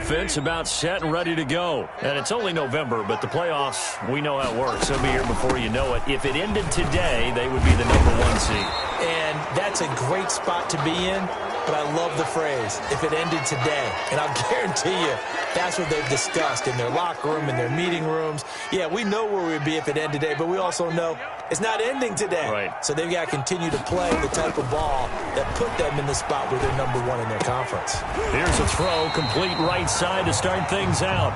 offense about set and ready to go. And it's only November, but the playoffs, we know how it works. They'll be here before you know it. If it ended today, they would be the #1 seed. And that's a great spot to be in, but I love the phrase, if it ended today. And I'll guarantee you, that's what they've discussed in their locker room, in their meeting rooms. Yeah, we know where we'd be if it ended today, but we also know it's not ending today. Right. So they've got to continue to play the type of ball that put them in the spot where they're #1 in their conference. Here's a throw, complete right side to start things out.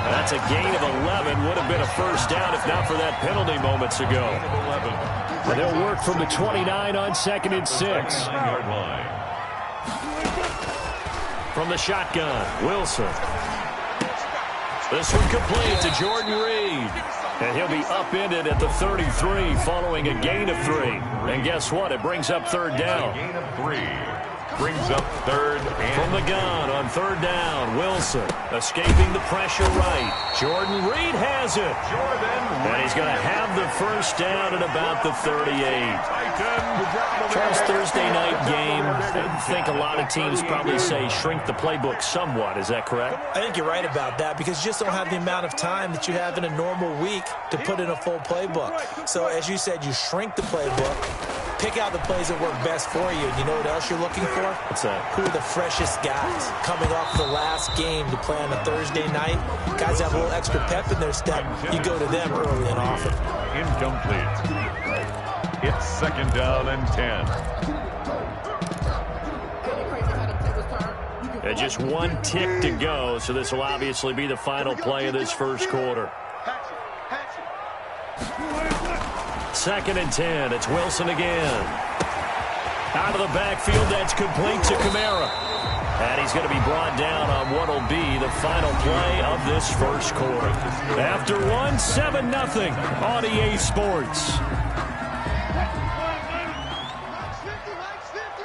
That's a gain of 11. Would have been a first down if not for that penalty moments ago. And they'll work from the 29 on 2nd and 6. From the shotgun, Wilson. This one complete to Jordan Reed. And he'll be upended at the 33 following a gain of 3. And guess what? It brings up 3rd down. Gain of 3. Brings up 3rd and from the gun on 3rd down, Wilson escaping the pressure right. Jordan Reed has it. And he's going to have the first down at about the 38. Charles, Thursday night game. I think a lot of teams probably say shrink the playbook somewhat. Is that correct? I think you're right about that because you just don't have the amount of time that you have in a normal week to put in a full playbook. So as you said, you shrink the playbook. Pick out the plays that work best for you. And you know what else you're looking for? What's that? Who are the freshest guys coming off the last game to play on a Thursday night? Guys have a little extra pep in their step. You go to them early and often. Incomplete. It's 2nd down and 10. And just 1 tick to go, so this will obviously be the final play of this first quarter. 2nd and 10. It's Wilson again. Out of the backfield, that's complete to Kamara. And he's going to be brought down on what will be the final play of this first quarter. After 1, 7-0 on EA Sports.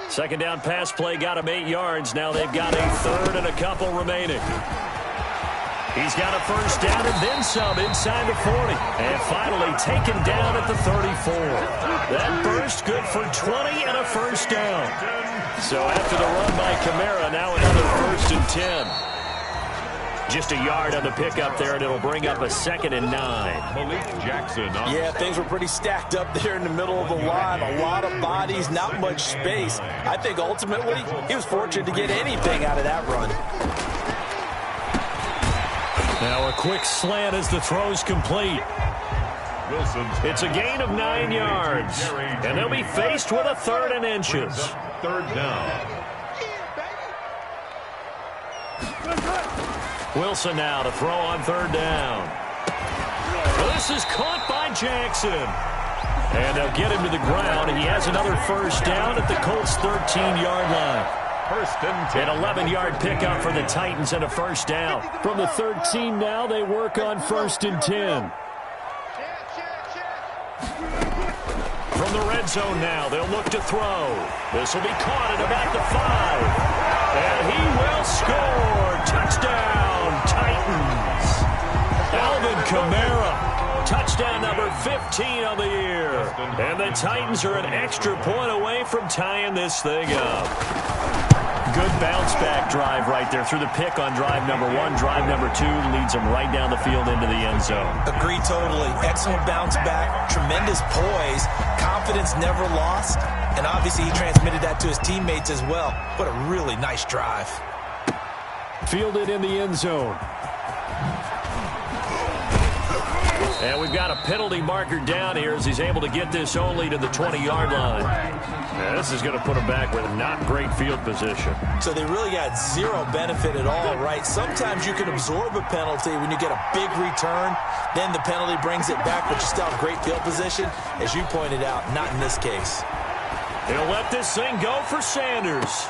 2nd down pass play got him 8 yards. Now they've got a 3rd and a couple remaining. He's got a first down and then some inside the 40. And finally taken down at the 34. That burst good for 20 and a first down. So after the run by Kamara, now another 1st and 10. Just a yard on the pickup there, and it'll bring up a 2nd and 9. Malik Jackson. Yeah, things were pretty stacked up there in the middle of the line. A lot of bodies, not much space. I think ultimately he was fortunate to get anything out of that run. Now a quick slant as the throw's complete. It's a gain of 9 yards. And they'll be faced with a 3rd and inches. 3rd down. Wilson now to throw on 3rd down. This is caught by Jackson. And they'll get him to the ground. He has another first down at the Colts' 13-yard line. 1st and 10. An 11-yard pickup for the Titans and a first down. From the 13 now, they work on 1st and 10. From the red zone now, they'll look to throw. This will be caught at about the 5. And he will score. Touchdown, Titans. Alvin Kamara. Touchdown number 15 on the year. And the Titans are an extra point away from tying this thing up. Good bounce-back drive right there through the pick on drive number 1. Drive number 2 leads them right down the field into the end zone. Agree totally. Excellent bounce-back, tremendous poise, confidence never lost, and obviously he transmitted that to his teammates as well. What a really nice drive. Fielded in the end zone. And we've got a penalty marker down here as he's able to get this only to the 20-yard line. And this is going to put him back with not great field position. So they really got zero benefit at all, right? Sometimes you can absorb a penalty when you get a big return. Then the penalty brings it back, but you still have great field position. As you pointed out, not in this case. He'll let this thing go for Sanders.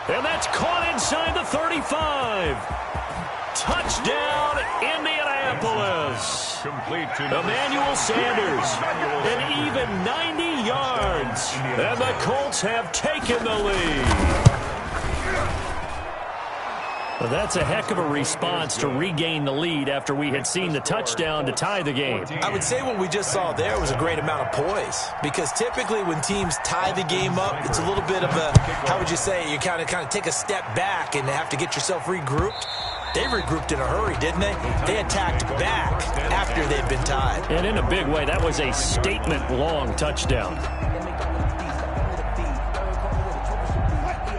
And that's caught inside the 35. Touchdown, Indianapolis. Complete to Emmanuel Sanders. An even 90 yards. And the Colts have taken the lead. Well, that's a heck of a response to regain the lead after we had seen the touchdown to tie the game. I would say what we just saw there was a great amount of poise, because typically when teams tie the game up, it's a little bit of a, how would you say, you kind of take a step back and have to get yourself regrouped. They regrouped in a hurry, didn't they? They attacked back after they'd been tied. And in a big way, that was a statement-long touchdown.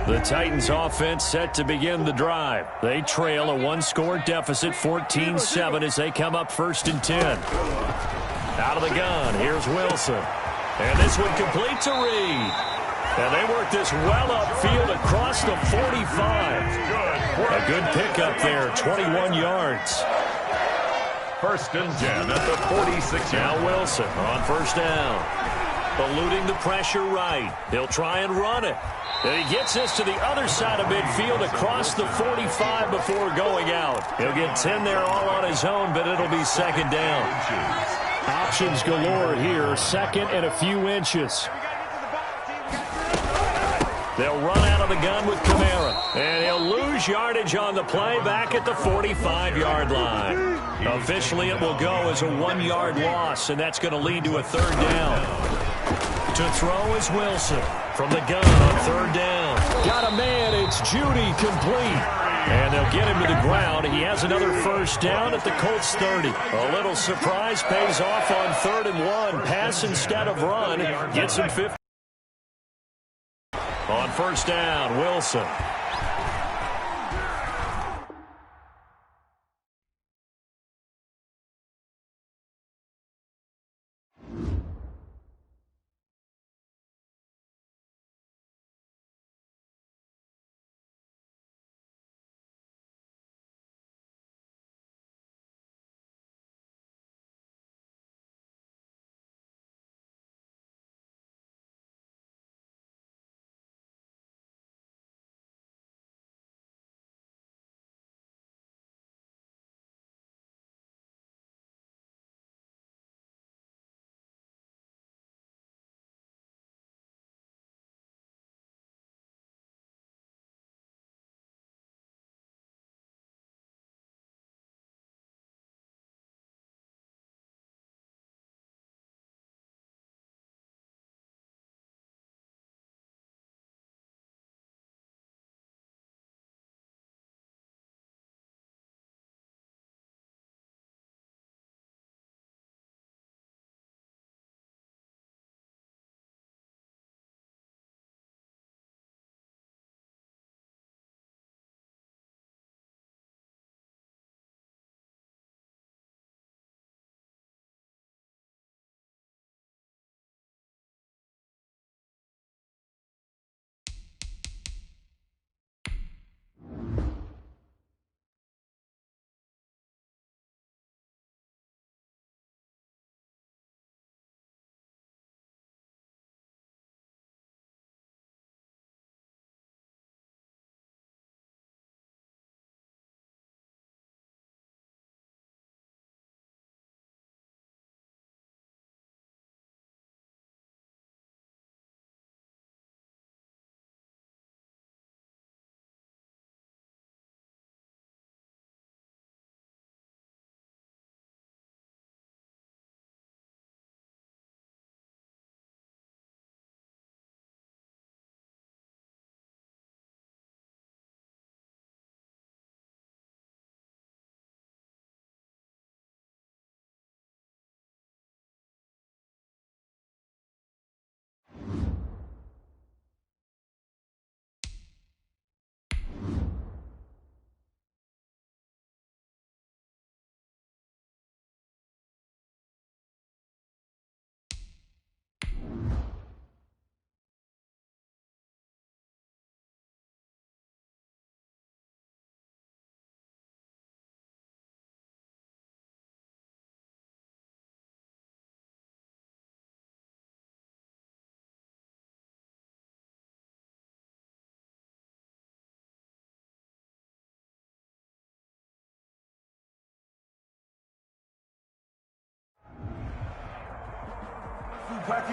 The Titans offense set to begin the drive. They trail a one-score deficit, 14-7, as they come up 1st and 10. Out of the gun, here's Wilson. And this one complete to Reed. And they work this well upfield across the 45. A good pickup there, 21 yards. 1st and 10 at the 46. Now Wilson on 1st down. Eluding the pressure right. He'll try and run it. And he gets this to the other side of midfield across the 45 before going out. He'll get 10 there all on his own, but it'll be 2nd down. Options galore here, 2nd and a few inches. They'll run out of the gun with Kamara. And he'll lose yardage on the play back at the 45-yard line. Officially, it will go as a 1-yard loss, and that's going to lead to a 3rd down. To throw is Wilson from the gun on 3rd down. Got a man, it's Judy, complete. And they'll get him to the ground. He has another 1st down at the Colts 30. A little surprise pays off on 3rd and 1. Pass instead of run. Gets him 50. On 1st down, Wilson.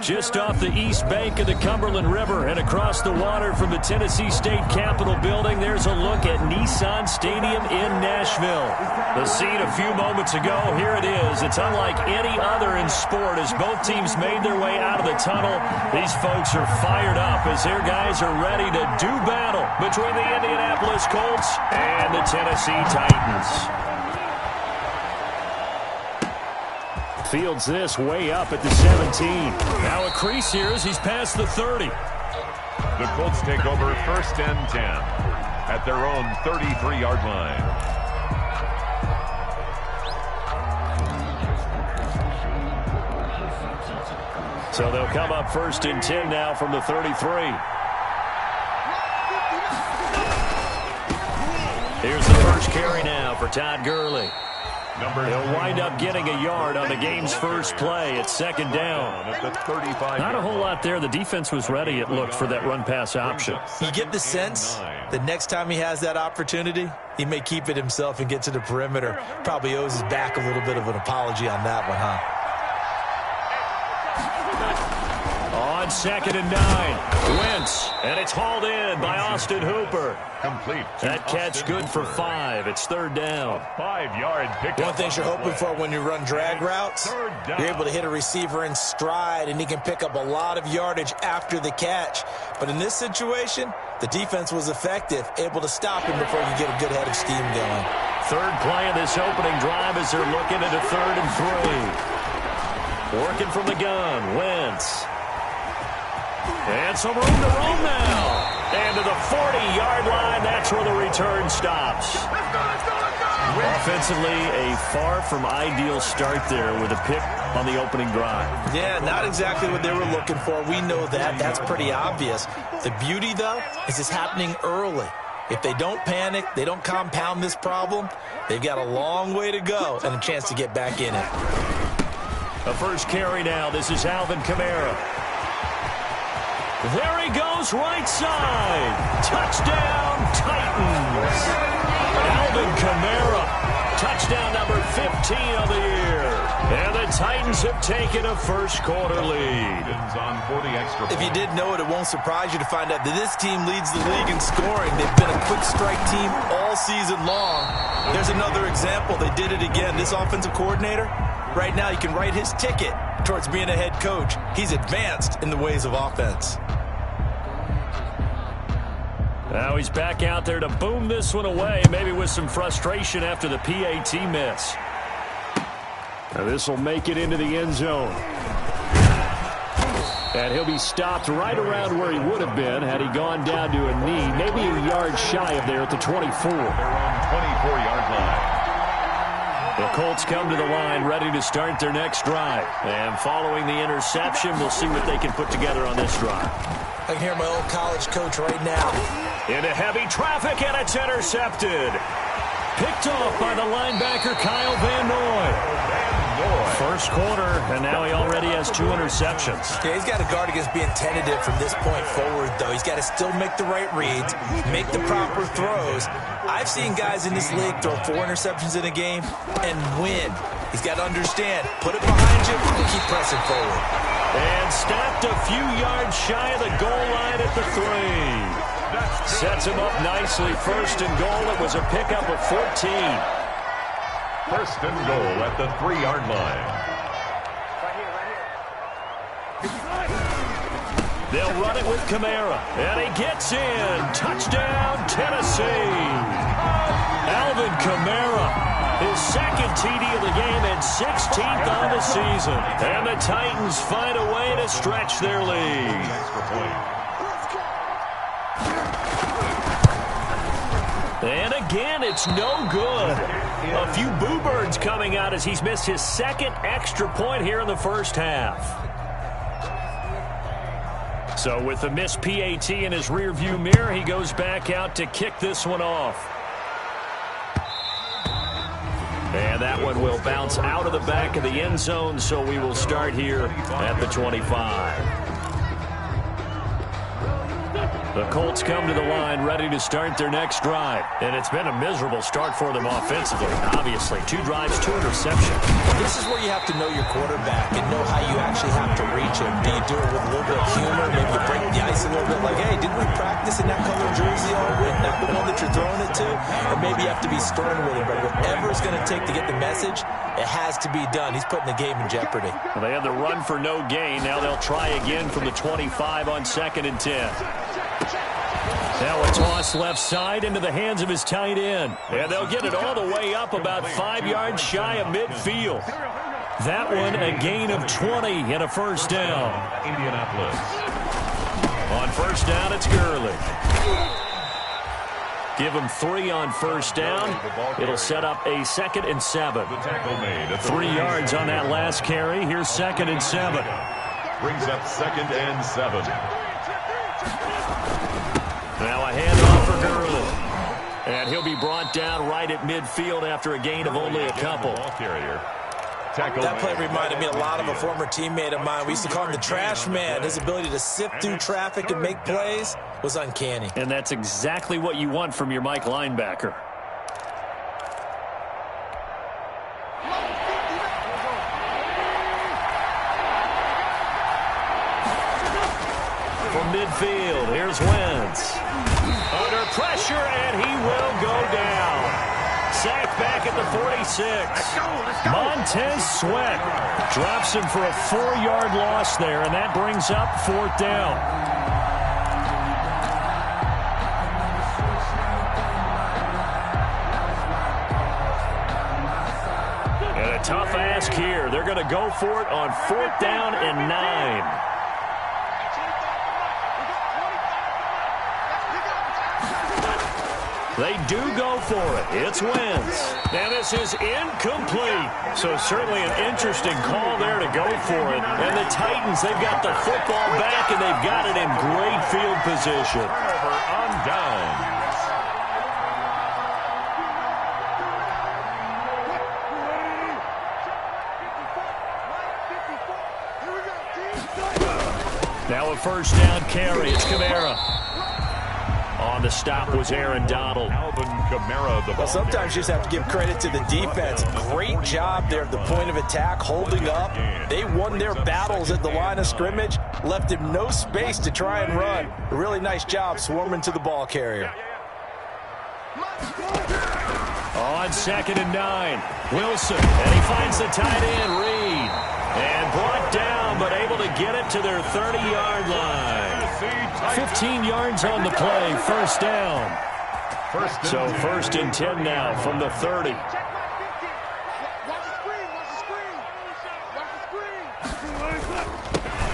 Just off the east bank of the Cumberland River and across the water from the Tennessee State Capitol building, there's a look at Nissan Stadium in Nashville. The scene a few moments ago, here it is. It's unlike any other in sport as both teams made their way out of the tunnel. These folks are fired up as their guys are ready to do battle between the Indianapolis Colts and the Tennessee Titans. Fields this way up at the 17. Now a crease here as he's past the 30. The Colts take over 1st and 10 at their own 33-yard line. So they'll come up 1st and 10 now from the 33. Here's the first carry now for Todd Gurley. He'll wind up getting a yard on the game's first play. It's 2nd down. Not a whole lot there. The defense was ready, it looked, for that run-pass option. You get the sense that next time he has that opportunity, he may keep it himself and get to the perimeter. Probably owes his back a little bit of an apology on that one, huh? On 2nd and 9, Wentz, and it's hauled in by Austin Hooper. Complete. That catch good for 5. It's 3rd down. 5-yard pickup. One thing you're hoping for when you run drag routes, you're able to hit a receiver in stride, and he can pick up a lot of yardage after the catch. But in this situation, the defense was effective, able to stop him before you get a good head of steam going. 3rd play of this opening drive as they're looking at a 3rd and 3. Working from the gun, Wentz. And some room to roam now. And to the 40-yard line, that's where the return stops. Offensively, a far from ideal start there with a pick on the opening drive. Yeah, not exactly what they were looking for. We know that. That's pretty obvious. The beauty, though, is it's happening early. If they don't panic, they don't compound this problem, they've got a long way to go and a chance to get back in it. The first carry now. This is Alvin Kamara. There he goes, right side. Touchdown, Titans. Alvin Kamara. Touchdown number 15 of the year. And the Titans have taken a first-quarter lead. If you didn't know it, it won't surprise you to find out that this team leads the league in scoring. They've been a quick strike team all season long. There's another example. They did it again. This offensive coordinator, right now, you can write his ticket towards being a head coach. He's advanced in the ways of offense. Now he's back out there to boom this one away, maybe with some frustration after the PAT miss. Now this will make it into the end zone. And he'll be stopped right around where he would have been had he gone down to a knee, maybe a yard shy of there at the 24. They're on 24-yard line. The Colts come to the line ready to start their next drive. And following the interception, we'll see what they can put together on this drive. I can hear my old college coach right now. Into heavy traffic, and it's intercepted. Picked off by the linebacker, Kyle Van Noy. First quarter, and now he already has 2 interceptions. Yeah, he's got to guard against being tentative from this point forward, though. He's got to still make the right reads, make the proper throws. I've seen guys in this league throw 4 interceptions in a game and win. He's got to understand, put it behind you and keep pressing forward. And stopped a few yards shy of the goal line at the 3. Sets him up nicely. 1st and goal. It was a pickup of 14. 1st and goal at the 3-yard line. They'll run it with Kamara. And he gets in. Touchdown, Tennessee. Alvin Kamara. His 2nd TD of the game and 16th on the season. And the Titans find a way to stretch their lead. And again, it's no good. A few boo birds coming out as he's missed his 2nd extra point here in the first half. So with the missed PAT in his rearview mirror, he goes back out to kick this one off. And that one will bounce out of the back of the end zone, so we will start here at the 25. The Colts come to the line ready to start their next drive. And it's been a miserable start for them offensively. Obviously, 2 drives, 2 interceptions. This is where you have to know your quarterback and know how you actually have to reach him. Do you do it with a little bit of humor? Maybe you break the ice a little bit like, hey, didn't we practice in that color jersey all week? Not the one that you're throwing it to? Or maybe you have to be stern with him. But whatever it's going to take to get the message, it has to be done. He's putting the game in jeopardy. Well, they had the run for no gain. Now they'll try again from the 25 on 2nd and 10. Now a toss left side into the hands of his tight end. And they'll get it all the way up about 5 yards shy of midfield. That one a gain of 20 and a first down. Indianapolis. On first down, it's Gurley. Give him 3 on first down. It'll set up a 2nd and 7. 3 yards on that last carry. Here's 2nd and 7. Brings up 2nd and 7. Now a handoff for Gurley. And he'll be brought down right at midfield after a gain of only a couple. That play reminded me a lot of a former teammate of mine. We used to call him the trash man. His ability to sift through traffic and make plays was uncanny. And that's exactly what you want from your Mike linebacker. From midfield, here's Wentz. Under pressure, and he will go down. Sacked back at the 46. Montez Sweat drops him for a 4-yard loss there, and that brings up 4th down. And a tough ask here. They're going to go for it on 4th down and 9. They do go for it. It's Wentz. And this is incomplete. So certainly an interesting call there to go for it. And the Titans, they've got the football back, and they've got it in great field position. On downs. Now a first down carry. It's Kamara. On the stop was Aaron Donald. Alvin Kamara. Well, sometimes you just have to give credit to the defense. Great job there at the point of attack, holding up. They won their battles at the line of scrimmage, left him no space to try and run. A really nice job swarming to the ball carrier. On 2nd and 9, Wilson. And he finds the tight end, Reed. And brought down, but able to get it to their 30-yard line. 15 yards on the play, first down. So 1st and 10 now from the 30.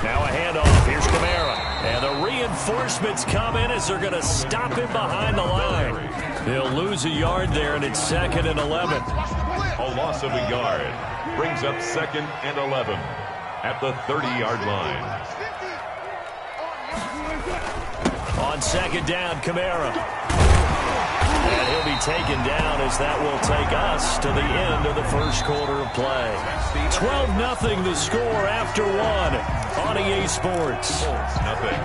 Now a handoff. Here's Kamara. And the reinforcements come in as they're going to stop him behind the line. They'll lose a yard there, and it's 2nd and 11. A loss of a yard. Brings up 2nd and 11 at the 30-yard line. On 2nd down, Kamara. And he'll be taken down as that will take us to the end of the first quarter of play. 12-0 the score after 1 on EA Sports. Nothing.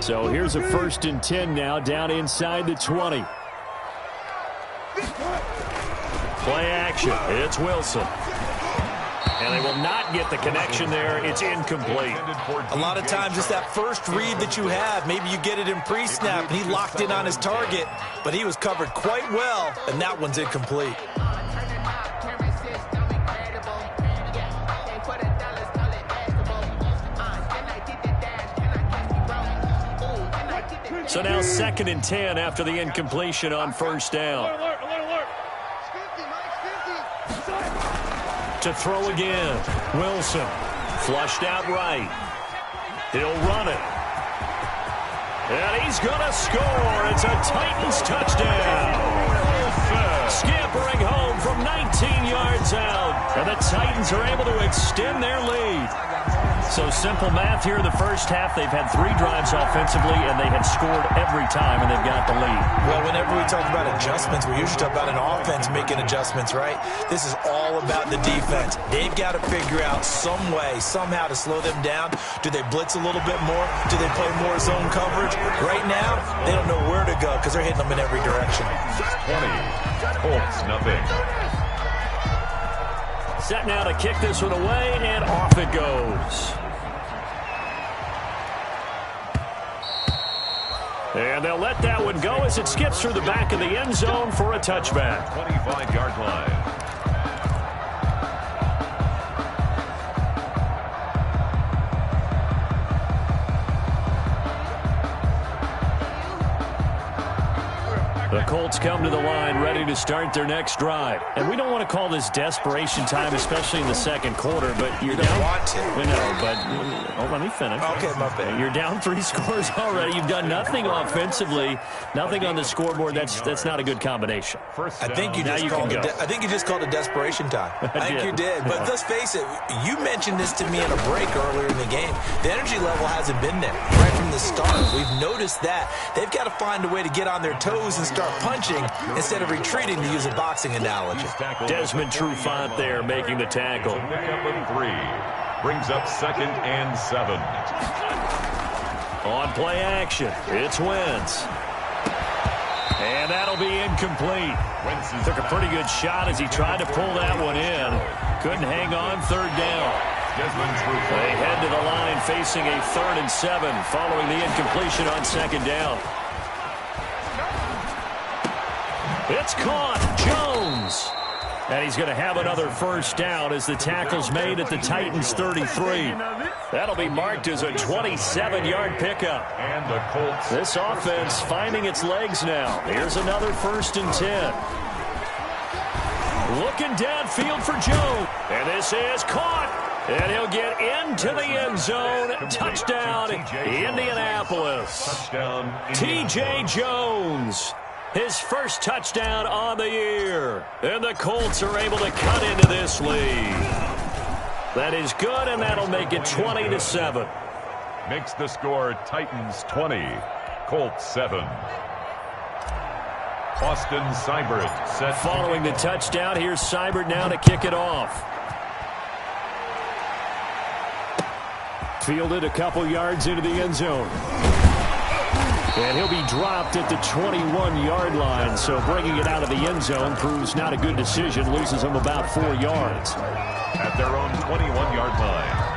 So here's a 1st and 10 now down inside the 20. Play action. It's Wilson. And they will not get the connection there. It's incomplete. A lot of times it's that first read that you have. Maybe you get it in pre-snap, and he locked in on his target, but he was covered quite well, and that one's incomplete. So now 2nd and 10 after the incompletion on first down. To throw again. Wilson. Flushed out right. He'll run it. And he's going to score. It's a Titans touchdown. Scampering home from 19 yards out. And the Titans are able to extend their lead. So simple math here in the first half. They've had 3 drives offensively, and they had scored every time, and they've got the lead. Well, whenever we talk about adjustments, we usually talk about an offense making adjustments, right? This is all about the defense. They've got to figure out some way, somehow to slow them down. Do they blitz a little bit more? Do they play more zone coverage? Right now, they don't know where to go because they're hitting them in every direction. 20, Colts, nothing. Set now to kick this one away, and off it goes. And they'll let that one go as it skips through the back of the end zone for a touchback. 25-yard line. The Colts come to the line ready to start their next drive. And we don't want to call this desperation time, especially in the second quarter, but you're down. Want to. We know, but let me finish. Okay, my bad. You're down 3 scores already. You've done nothing offensively, nothing on the scoreboard. That's not a good combination. I think you just called it desperation time. I think you did. But let's face it, you mentioned this to me in a break earlier in the game. The energy level hasn't been there right from the start. We've noticed that. They've got to find a way to get on their toes and start punching instead of retreating, to use a boxing analogy. Desmond Trufant there making the tackle. Pickup of 3. Brings up 2nd and 7. On play action, it's Wentz. And that'll be incomplete. Took a pretty good shot as he tried to pull that one in. Couldn't hang on, 3rd down. They head to the line facing a 3rd and 7 following the incompletion on 2nd down. It's caught. Jones. And he's going to have another 1st down as the tackle's made at the Titans' 33. That'll be marked as a 27-yard pickup. And the Colts. This offense finding its legs now. Here's another 1st and 10. Looking downfield for Jones. And this is caught. And he'll get into the end zone. Touchdown, Indianapolis. Touchdown, T.J. Jones. His first touchdown on the year. And the Colts are able to cut into this lead. That is good, and that'll make it 20-7. Makes the score Titans 20, Colts 7. Austin Seibert set. Following the touchdown, here's Seibert now to kick it off. Fielded a couple yards into the end zone. And he'll be dropped at the 21-yard line, so bringing it out of the end zone proves not a good decision, loses him about 4 yards. At their own 21-yard line.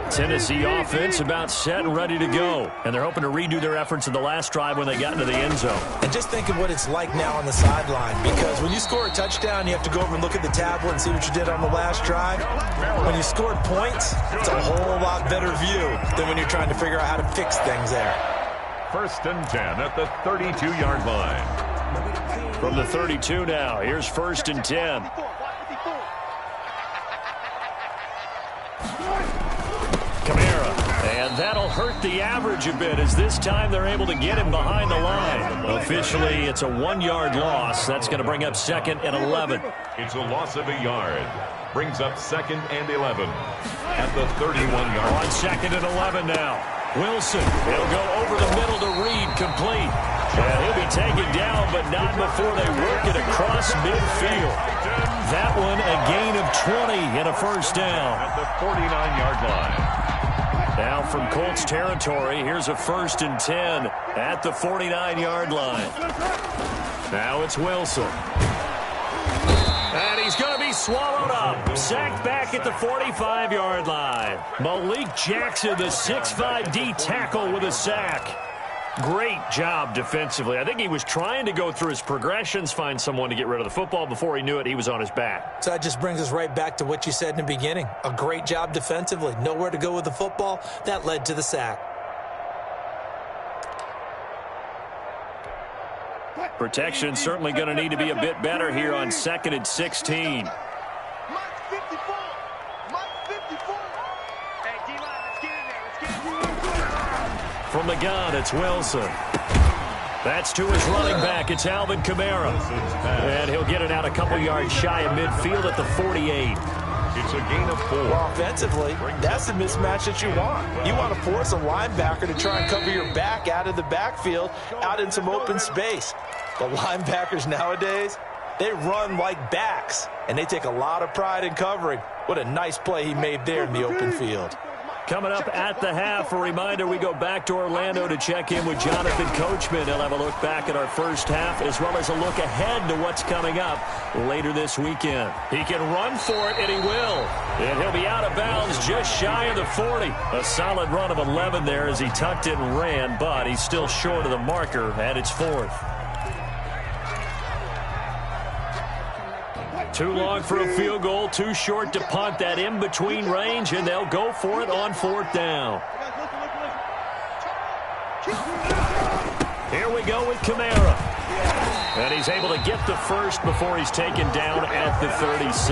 Tennessee offense about set and ready to go. And they're hoping to redo their efforts in the last drive when they got into the end zone. And just think of what it's like now on the sideline, because when you score a touchdown, you have to go over and look at the tablet and see what you did on the last drive. When you scored points, it's a whole lot better view than when you're trying to figure out how to fix things there. 1st and 10 at the 32-yard line. From the 32 now, here's 1st and 10. And that'll hurt the average a bit, as this time they're able to get him behind the line. Officially, it's a 1-yard loss. That's going to bring up 2nd and 11. It's a loss of a yard. Brings up 2nd and 11 at the 31-yard line. On 2nd and 11 now. Wilson, he'll go over the middle to Reed, complete. And he'll be taken down, but not before they work it across midfield. That one, a gain of 20 and a 1st down. At the 49-yard line. Now from Colts territory, here's a 1st and 10 at the 49-yard line. Now it's Wilson. And he's going to be swallowed up. Sacked back at the 45-yard line. Malik Jackson, the 6'5" D tackle with a sack. Great job defensively. I think he was trying to go through his progressions, find someone to get rid of the football. Before he knew it, he was on his back. So that just brings us right back to what you said in the beginning. A great job defensively. Nowhere to go with the football. That led to the sack. Protection certainly going to need to be a bit better here on 2nd and 16. From the gun, it's Wilson. That's to his running back. It's Alvin Kamara. And he'll get it out a couple yards shy of midfield at the 48. It's It's a gain of 4. Well, offensively, that's the mismatch that you want. You want to force a linebacker to try and cover your back out of the backfield, out in some open space. The linebackers nowadays, they run like backs, and they take a lot of pride in covering. What a nice play he made there in the open field. Coming up at the half, a reminder, we go back to Orlando to check in with Jonathan Coachman. He'll have a look back at our first half as well as a look ahead to what's coming up later this weekend. He can run for it, and he will. And he'll be out of bounds just shy of the 40. A solid run of 11 there as he tucked it and ran, but he's still short of the marker at its 4th. Too long for a field goal, too short to punt. That in-between range, and they'll go for it on 4th down. Here we go with Kamara. And he's able to get the first before he's taken down at the 36.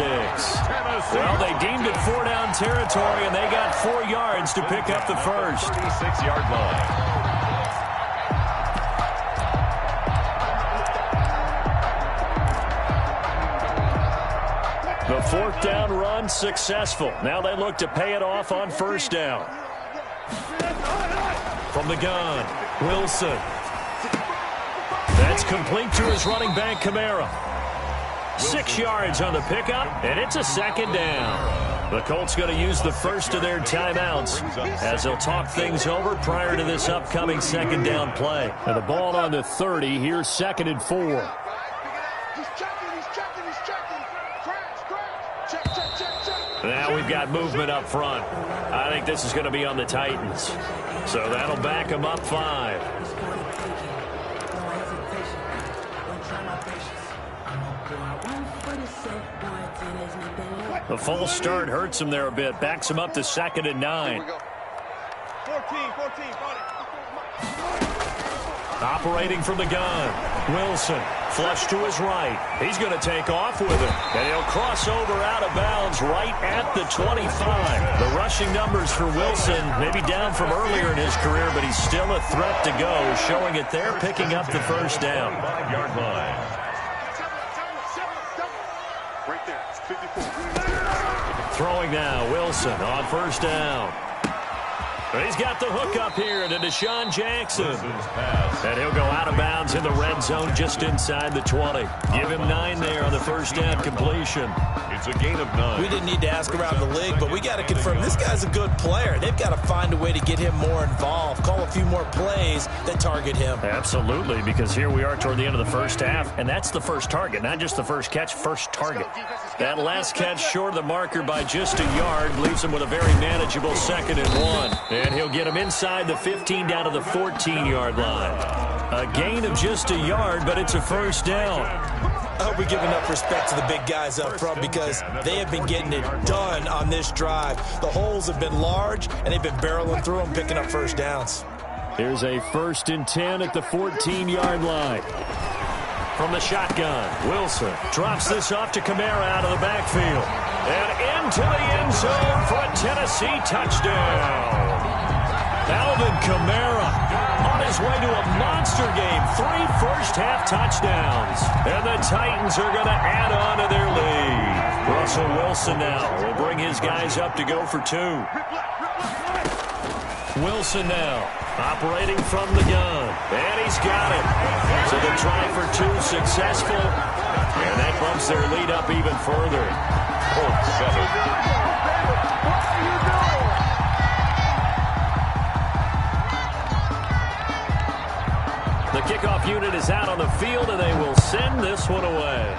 Well, they deemed it 4-down territory, and they got 4 yards to pick up the first. 36-yard line. The 4th down run successful. Now they look to pay it off on 1st down. From the gun, Wilson. That's complete to his running back, Kamara. 6 yards on the pickup, and it's a 2nd down. The Colts going to use the first of their timeouts as they'll talk things over prior to this upcoming 2nd down play. And the ball on the 30, here's 2nd and 4. Now we've got movement up front. I think this is going to be on the Titans. So that'll back them up 5. The false start hurts him there a bit. Backs him up to 2nd and 9. 14. Operating from the gun. Wilson, flush to his right. He's going to take off with it. And he'll cross over out of bounds right at the 25. The rushing numbers for Wilson maybe down from earlier in his career, but he's still a threat to go, showing it there, picking up the 1st down. 5-yard line. Right there. It's 54. Throwing now, Wilson on 1st down. He's got the hook up here to Deshaun Jackson. And he'll go out of bounds in the red zone just inside the 20. Give him 9 there on the 1st down completion. It's a gain of 9. We didn't need to ask around the league, but we got to confirm this guy's a good player. They've got to find a way to get him more involved, call a few more plays that target him. Absolutely, because here we are toward the end of the first half, and that's the first target, not just the first catch, first target. That last catch short of the marker by just a yard leaves him with a very manageable 2nd and 1. And he'll get him inside the 15 down to the 14-yard line. A gain of just a yard, but it's a 1st down. I hope we give enough respect to the big guys up front because they have been getting it done on this drive. The holes have been large, and they've been barreling through them, picking up 1st downs. Here's a 1st and 10 at the 14-yard line. From the shotgun, Wilson drops this off to Kamara out of the backfield. And into the end zone for a Tennessee touchdown. Alvin Kamara on his way to a monster game. 3 first-half touchdowns. And the Titans are going to add on to their lead. Russell Wilson now will bring his guys up to go for 2. Wilson now operating from the gun. And he's got it. So the try for 2 successful. And that bumps their lead up even further. 4th, 7. The kickoff unit is out on the field, and they will send this one away.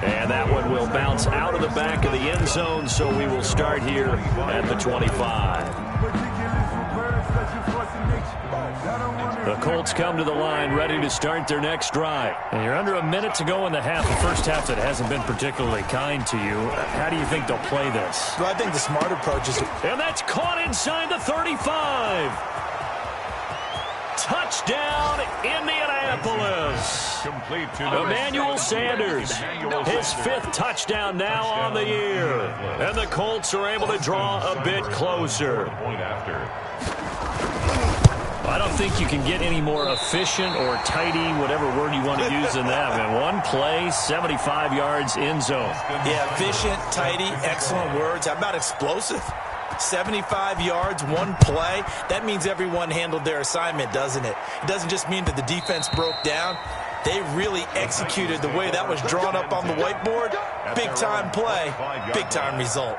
And that one will bounce out of the back of the end zone, so we will start here at the 25. The Colts come to the line ready to start their next drive. And you're under a minute to go in the half. The first half that hasn't been particularly kind to you. How do you think they'll play this? Well, I think the smart approach is... And that's caught inside the 35. Touchdown, Indianapolis. Complete to Emmanuel Sanders, his 5th touchdown now on the year. And the Colts are able to draw a bit closer. Point after. I don't think you can get any more efficient or tidy, whatever word you want to use in that, man. One play, 75 yards in zone. Yeah, efficient, tidy, excellent words. How about explosive? 75 yards, one play. That means everyone handled their assignment, doesn't it? It doesn't just mean that the defense broke down. They really executed the way that was drawn up on the whiteboard. Big-time play, big-time result.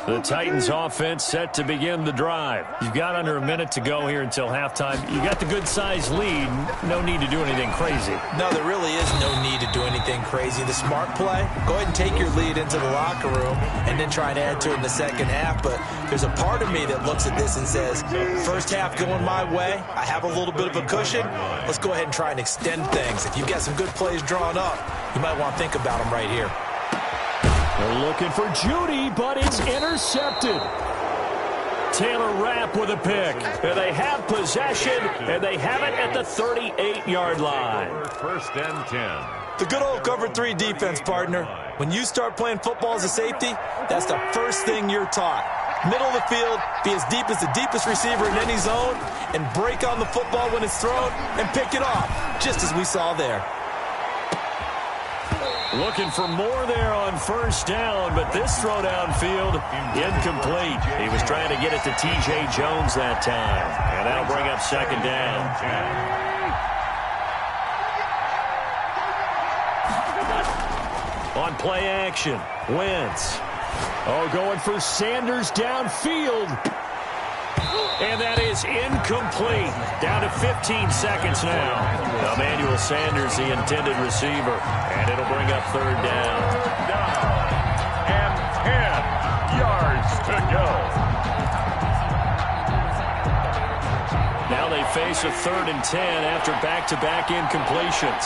The Titans offense set to begin the drive. You've got under a minute to go here until halftime. You got the good-sized lead. No need to do anything crazy. No, there really is no need to do anything crazy. The smart play, go ahead and take your lead into the locker room and then try to add to it in the second half. But there's a part of me that looks at this and says, first half going my way, I have a little bit of a cushion. Let's go ahead and try and extend things. If you've got some good plays drawn up, you might want to think about them right here. They're looking for Judy, but it's intercepted. Taylor Rapp with a pick. And they have possession, and they have it at the 38-yard line. First and 10. The good old cover 3 defense, partner. When you start playing football as a safety, that's the first thing you're taught. Middle of the field, be as deep as the deepest receiver in any zone, and break on the football when it's thrown and pick it off, just as we saw there. Looking for more there on first down, but this throw downfield, incomplete. He was trying to get it to T.J. Jones that time, and that'll bring up second down. On play action, Wentz. Oh, going for Sanders downfield. And that is incomplete. Down to 15 seconds now. Emmanuel Sanders, the intended receiver. And it'll bring up third down. And 10 yards to go. Now they face a 3rd and 10 after back-to-back incompletions.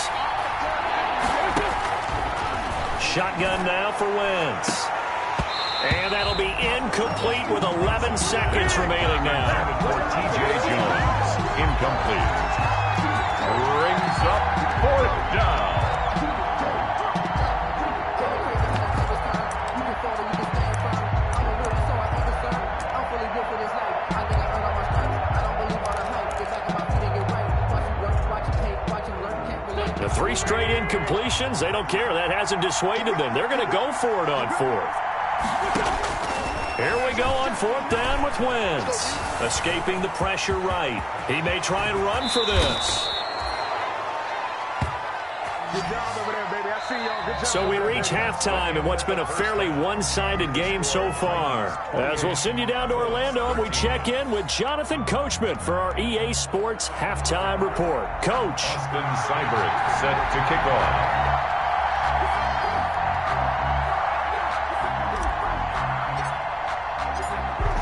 Shotgun now for Wentz. And that'll be incomplete with 11 seconds remaining now. For T.J. Jones, incomplete. Brings up 4th down. The 3 straight incompletions, they don't care. That hasn't dissuaded them. They're going to go for it on 4th. Here we go on 4th down with Wentz. Escaping the pressure right. He may try and run for this. Good job over there, baby. I see y'all. Good job. So we reach halftime in what's been a fairly one-sided game so far. As we'll send you down to Orlando, we check in with Jonathan Coachman for our EA Sports Halftime Report. Coach. Austin Seibert set to kick off.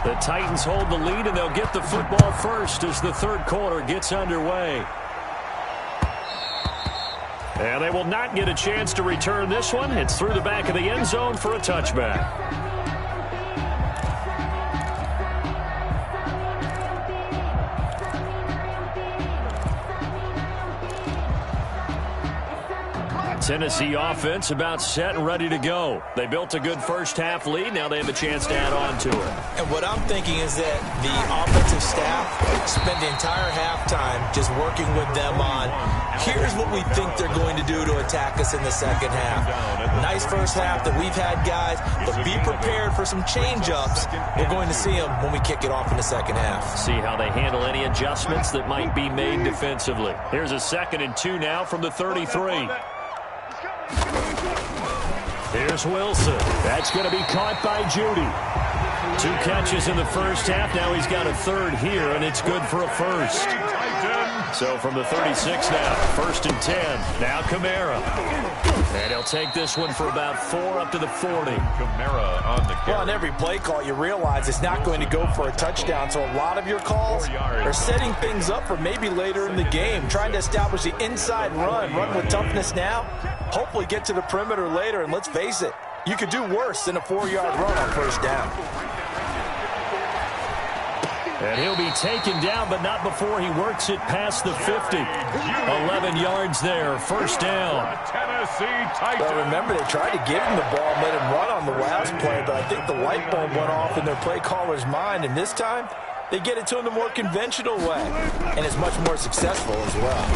The Titans hold the lead, and they'll get the football first as the 3rd quarter gets underway. And they will not get a chance to return this one. It's through the back of the end zone for a touchback. Tennessee offense about set and ready to go. They built a good first half lead. Now they have a chance to add on to it. And what I'm thinking is that the offensive staff spent the entire halftime just working with them on, here's what we think they're going to do to attack us in the second half. Nice first half that we've had, guys, but be prepared for some change-ups. We're going to see them when we kick it off in the second half. See how they handle any adjustments that might be made defensively. Here's a 2nd and 2 now from the 33. Here's Wilson. That's going to be caught by Judy. 2 catches in the first half. Now he's got a 3rd here, and it's good for a first. So from the 36 now, 1st and 10. Now Kamara. And he'll take this one for about 4 up to the 40. Kamara on the carry. Well, on every play call, you realize it's not going to go for a touchdown. So a lot of your calls are setting things up for maybe later in the game, trying to establish the inside run with toughness now, hopefully get to the perimeter later. And let's face it, you could do worse than a 4-yard run on first down. And he'll be taken down, but not before he works it past the 50. 11 yards there, first down. Well, remember, they tried to give him the ball and let him run on the last play, but I think the light bulb went off in their play caller's mind, and this time they get it to him the more conventional way, and it's much more successful as well.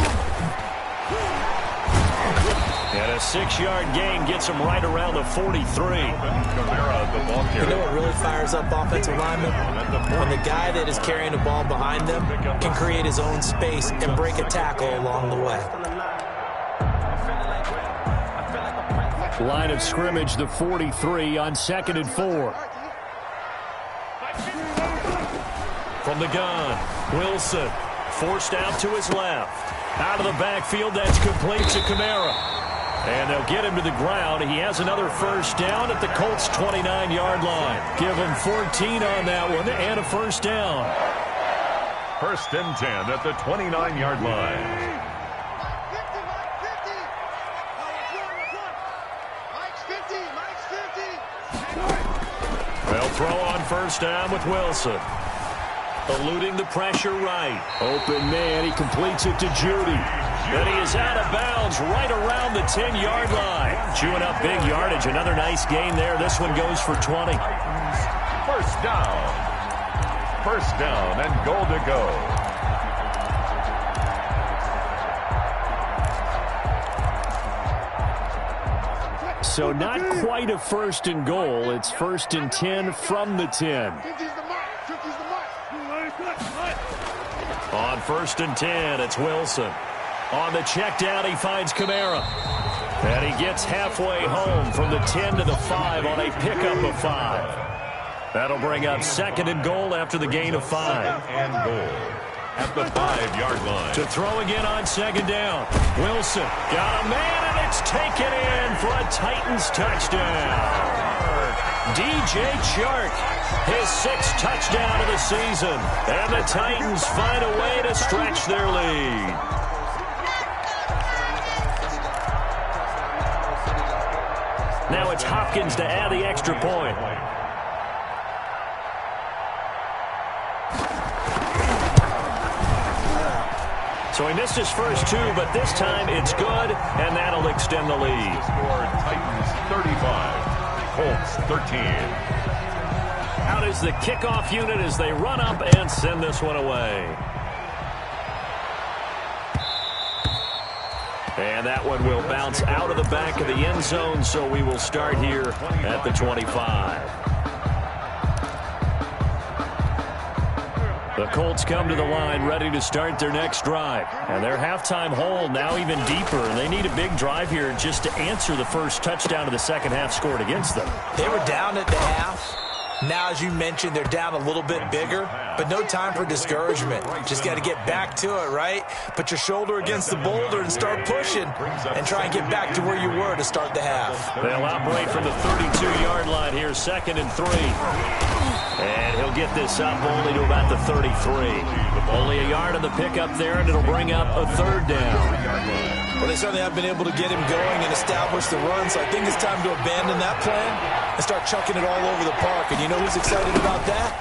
And a 6-yard gain gets him right around the 43. You know what really fires up offensive linemen? When the guy that is carrying the ball behind them can create his own space and break a tackle along the way. Line of scrimmage, the 43 on 2nd and 4. From the gun, Wilson forced out to his left. Out of the backfield, that's complete to Kamara. And they'll get him to the ground. He has another first down at the Colts' 29-yard line. Give him 14 on that one and a first down. First and 10 at the 29-yard line. They'll throw on first down with Wilson. Eluding the pressure right. Open man, he completes it to Judy. And he is out of bounds right around the 10-yard line. Chewing up big yardage. Another nice gain there. This one goes for 20. First down. First down and goal to go. So not quite a first and goal. It's first and 10 from the 10. On first and 10, it's Wilson. On the check down, he finds Kamara. And he gets halfway home from the 10 to the 5 on a pickup of 5. That'll bring up 2nd and goal after the gain of 5. And goal at the 5-yard line. To throw again on 2nd down. Wilson got a man, and it's taken in for a Titans touchdown. DJ Chark, his 6th touchdown of the season. And the Titans find a way to stretch their lead. Now it's Hopkins to add the extra point. So he missed his first 2, but this time it's good, and that'll extend the lead. Score Titans 35, Colts 13. Out is the kickoff unit as they run up and send this one away. And that one will bounce out of the back of the end zone, so we will start here at the 25. The Colts come to the line ready to start their next drive. And their halftime hole now even deeper, and they need a big drive here just to answer the first touchdown of the second half scored against them. They were down at the half. Now, as you mentioned, they're down a little bit bigger, but no time for discouragement. Just got to get back to it, right? Put your shoulder against the boulder and start pushing and try and get back to where you were to start the half. They'll operate from the 32-yard line here, 2nd and 3. And he'll get this up only to about the 33. Only a yard on the pickup there, and it'll bring up a 3rd down. Well, they certainly have been able to get him going and establish the run, so I think it's time to abandon that plan and start chucking it all over the park. And you know who's excited about that?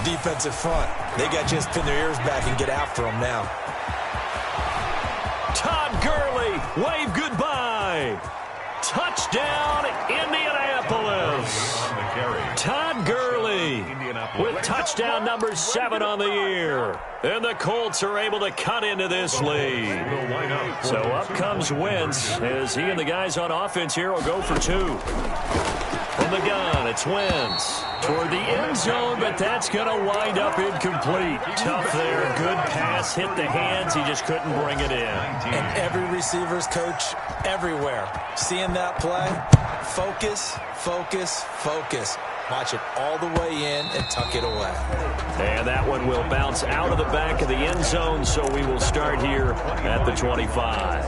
The defensive front. They got to just pin their ears back and get after him now. Todd Gurley, wave goodbye. Touchdown, Indianapolis. Todd Gurley with touchdown number 7 on the year. And the Colts are able to cut into this lead. So up comes Wentz as he and the guys on offense here will go for 2. From the gun, it's Wentz toward the end zone, but that's going to wind up incomplete. Tough there, good pass, hit the hands, he just couldn't bring it in. And every receiver's coach everywhere, seeing that play, focus, focus, focus. Watch it all the way in and tuck it away. And that one will bounce out of the back of the end zone, so we will start here at the 25.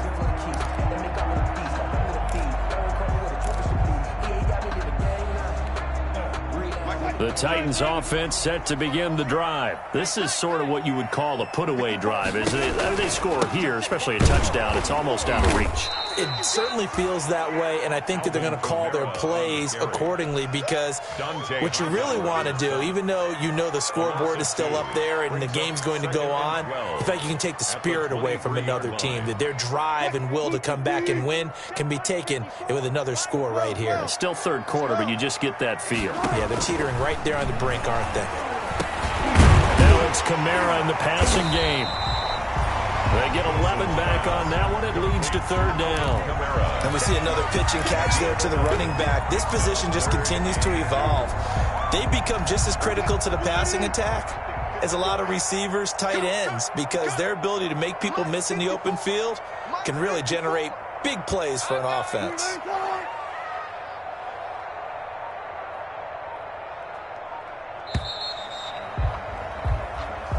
The Titans offense set to begin the drive. This is sort of what you would call a put-away drive. As they score here, especially a touchdown, it's almost out of reach. It certainly feels that way, and I think that they're going to call their plays accordingly, because what you really want to do, even though you know the scoreboard is still up there and the game's going to go on, in fact, you can take the spirit away from another team, that their drive and will to come back and win can be taken with another score right here. Still third quarter, but you just get that feel. Yeah, they're teetering right there on the brink, aren't they? Now it's Kamara in the passing game. They get 11 back on that one. It leads to third down. And we see another pitch and catch there to the running back. This position just continues to evolve. They become just as critical to the passing attack as a lot of receivers, tight ends, because their ability to make people miss in the open field can really generate big plays for an offense.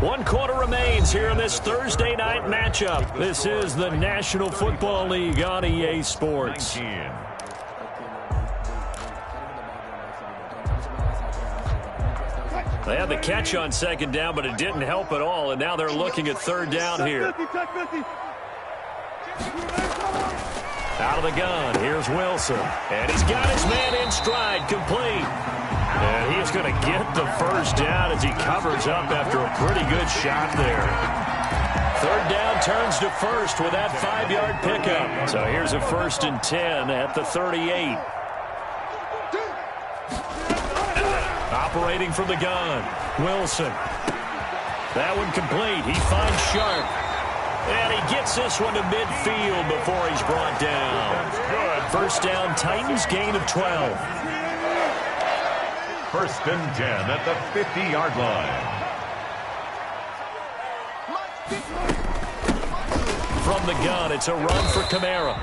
One quarter remains here in this Thursday night matchup. This is the National Football League on EA Sports. They had the catch on second down, but it didn't help at all, and now they're looking at third down here. Out of the gun, here's Wilson. And he's got his man in stride, complete. And he's going to get the first down as he covers up after a pretty good shot there. Third down turns to first with that 5-yard pickup. So here's a 1st and 10 at the 38. Operating from the gun, Wilson. That one complete. He finds Sharp. And he gets this one to midfield before he's brought down. First down, Titans, gain of 12. 1st and 10 at the 50-yard line. From the gun, it's a run for Kamara.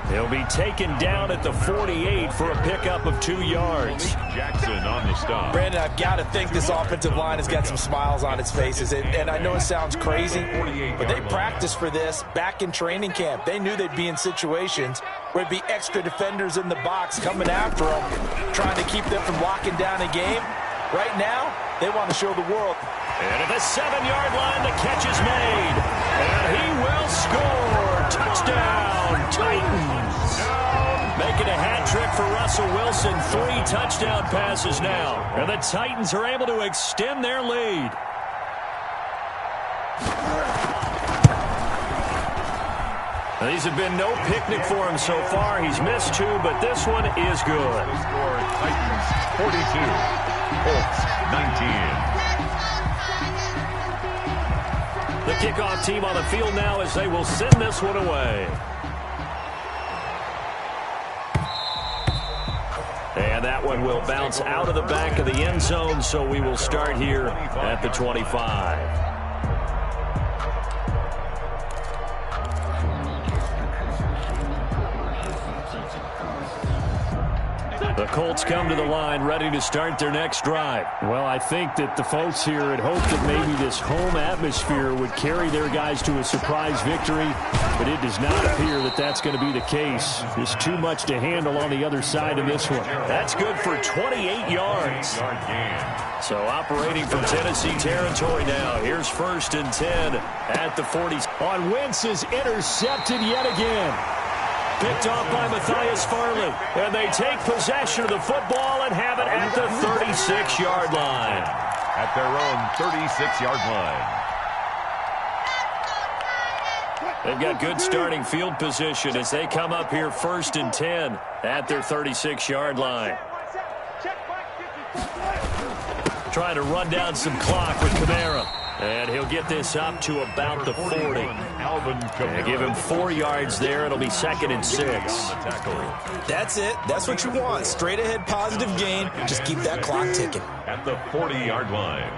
He'll be taken down at the 48 for a pickup of 2 yards. Jackson on the stop. Brandon, I've got to think this offensive line has got some smiles on its faces. And I know it sounds crazy, but they practiced for this back in training camp. They knew they'd be in situations where it'd be extra defenders in the box coming after them, trying to keep them from locking down a game. Right now, they want to show the world. And at the 7-yard line, the catch is made. And he will score. Touchdown, Titans. Making a hat trick for Russell Wilson. 3 touchdown passes now. And the Titans are able to extend their lead. Now, these have been no picnic for him so far. He's missed 2, but this one is good. Score Titans 42, Colts 19. The kickoff team on the field now as they will send this one away. And that one will bounce out of the back of the end zone, so we will start here at the 25. The Colts come to the line ready to start their next drive. Well, I think that the folks here had hoped that maybe this home atmosphere would carry their guys to a surprise victory, but it does not appear that that's going to be the case. There's too much to handle on the other side of this one. That's good for 28 yards. So operating from Tennessee territory now. Here's 1st and 10 at the 40s. On Wentz is intercepted yet again. Picked off by Matthias Farley. And they take possession of the football and have it at the 36-yard line. At their own 36-yard line. They've got good starting field position as they come up here 1st and 10 at their 36-yard line. Trying to run down some clock with Kamara. And he'll get this up to about the 40. And give him 4 yards there. It'll be 2nd and 6. That's it. That's what you want. Straight ahead positive gain. Just keep that clock ticking. At the 40-yard line.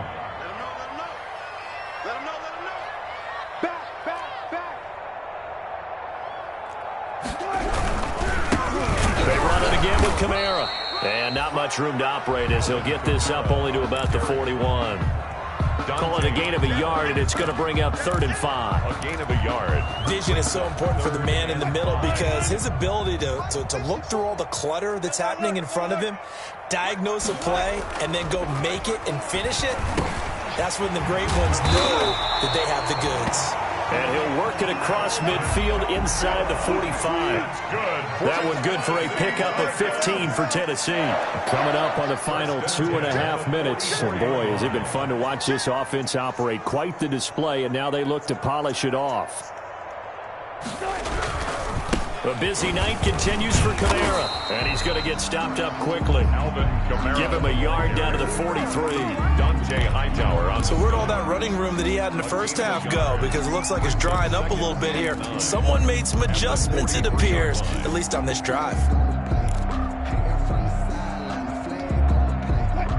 They run it again with Kamara. And not much room to operate as he'll get this up only to about the 41. Call it a gain of a yard, and it's going to bring up 3rd and 5. A gain of a yard. Vision is so important for the man in the middle because his ability to look through all the clutter that's happening in front of him, diagnose a play, and then go make it and finish it, that's when the great ones know that they have the goods. And he'll work it across midfield inside the 45. That one good for a pickup of 15 for Tennessee. Coming up on the final 2.5 minutes. And boy, has it been fun to watch this offense operate. Quite the display, and now they look to polish it off. A busy night continues for Kamara, and he's going to get stopped up quickly. Give him a yard down to the 43. Dante Hightower on. So where'd all that running room that he had in the first half go? Because it looks like it's drying up a little bit here. Someone made some adjustments, it appears, at least on this drive.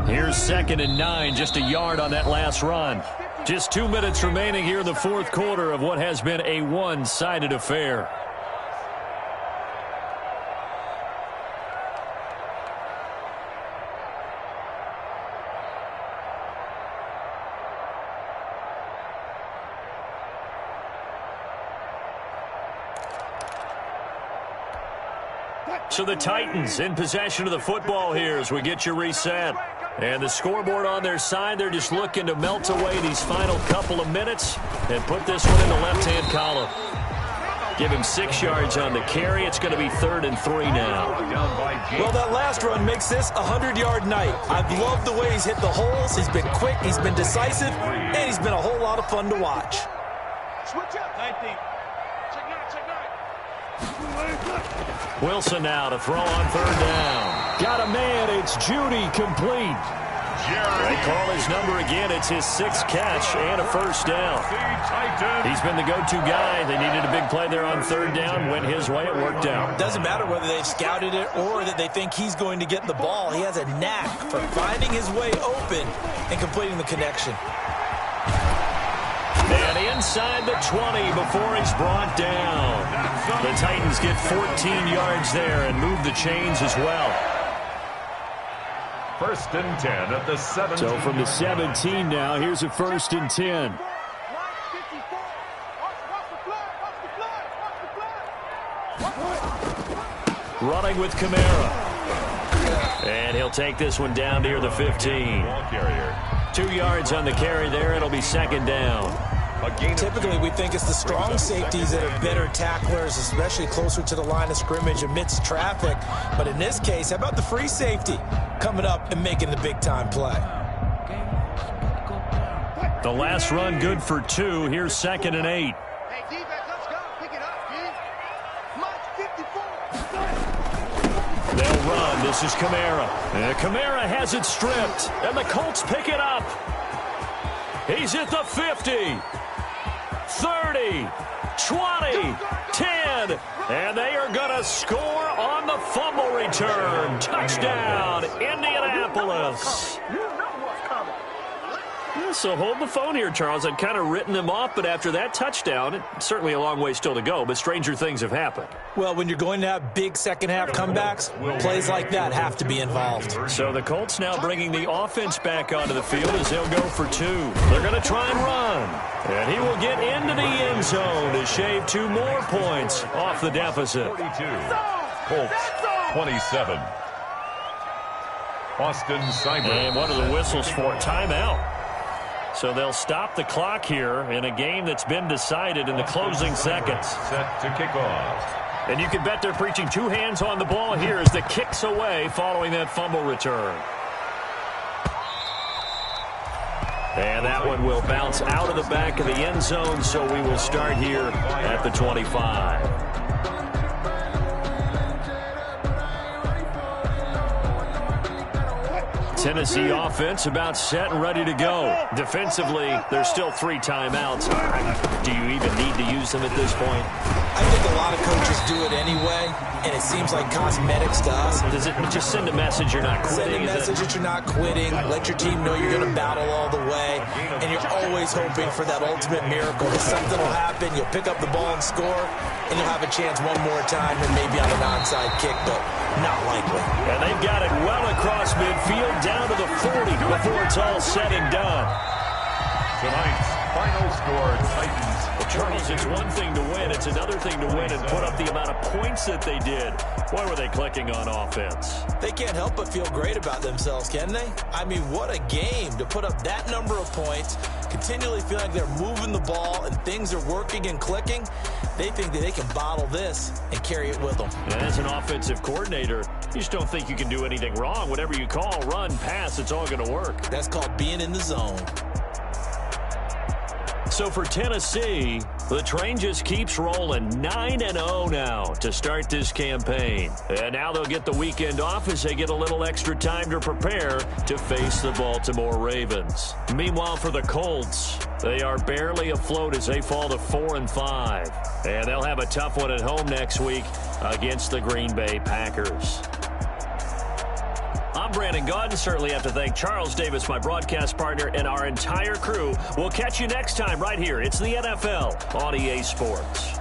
Here's 2nd and 9, just a yard on that last run. Just 2 minutes remaining here in the fourth quarter of what has been a one-sided affair. So the Titans in possession of the football here as we get you reset. And the scoreboard on their side, they're just looking to melt away these final couple of minutes and put this one in the left-hand column. Give him 6 yards on the carry. It's going to be 3rd and 3 now. Well, that last run makes this a 100-yard night. I've loved the way he's hit the holes. He's been quick, he's been decisive, and he's been a whole lot of fun to watch. Switch up. Wilson now to throw on 3rd down. Got a man. It's Judy complete. They call his number again. It's his 6th catch and a 1st down. He's been the go-to guy. They needed a big play there on 3rd down. Went his way. It worked out. Doesn't matter whether they've scouted it or that they think he's going to get the ball. He has a knack for finding his way open and completing the connection. And inside the 20 before he's brought down. The Titans get 14 yards there and move the chains as well. 1st and 10 at the 17. So from the 17 now, here's a 1st and 10. Running with Kamara. And he'll take this one down near the 15. 2 yards on the carry there. It'll be 2nd down. Typically, we think it's the strong safeties that are better tacklers, especially closer to the line of scrimmage amidst traffic. But in this case, how about the free safety coming up and making the big-time play? The last run good for 2. Here's 2nd and 8. Hey, D-back, let's go. Pick it up, D. March 54. They'll run. This is Kamara. And Kamara has it stripped. And the Colts pick it up. He's at the 50. 30, 20, 10, and they are going to score on the fumble return. Touchdown, Indianapolis. Yeah, so hold the phone here, Charles. I'd kind of written them off, but after that touchdown, it's certainly a long way still to go, but stranger things have happened. Well, when you're going to have big second-half comebacks, plays like that have to be involved. So the Colts now bringing the offense back onto the field as they'll go for 2. They're going to try and run. And he will get into the end zone to shave 2 more points off the deficit. 42. Colts 27. Austin Seibert. And one of the whistles for timeout. So they'll stop the clock here in a game that's been decided in the closing seconds. Set to kick off. And you can bet they're preaching 2 hands on the ball here as the kick's away following that fumble return. And that one will bounce out of the back of the end zone, so we will start here at the 25. Tennessee offense about set and ready to go. Defensively, there's still 3 timeouts. Do you even need to use them at this point? I think a lot of coaches do it anyway, and it seems like cosmetics to us. Does it just send a message you're not quitting? Send a message that you're not quitting. Let your team know you're going to battle all the way, and you're always hoping for that ultimate miracle. That something will happen, you'll pick up the ball and score, and you'll have a chance one more time and maybe on an onside kick, but not likely. And they've got it well across midfield down to the 40 before it's all said and done. Tonight's final score, Titans Charles, it's one thing to win. It's another thing to win and put up the amount of points that they did. Boy, were they clicking on offense. They can't help but feel great about themselves, can they? I mean, what a game to put up that number of points, continually feeling like they're moving the ball and things are working and clicking. They think that they can bottle this and carry it with them. And as an offensive coordinator, you just don't think you can do anything wrong. Whatever you call, run, pass, it's all going to work. That's called being in the zone. So for Tennessee, the train just keeps rolling 9-0 now to start this campaign. And now they'll get the weekend off as they get a little extra time to prepare to face the Baltimore Ravens. Meanwhile, for the Colts, they are barely afloat as they fall to 4-5. And they'll have a tough one at home next week against the Green Bay Packers. I'm Brandon Gaudin. Certainly have to thank Charles Davis, my broadcast partner, and our entire crew. We'll catch you next time right here. It's the NFL on EA Sports.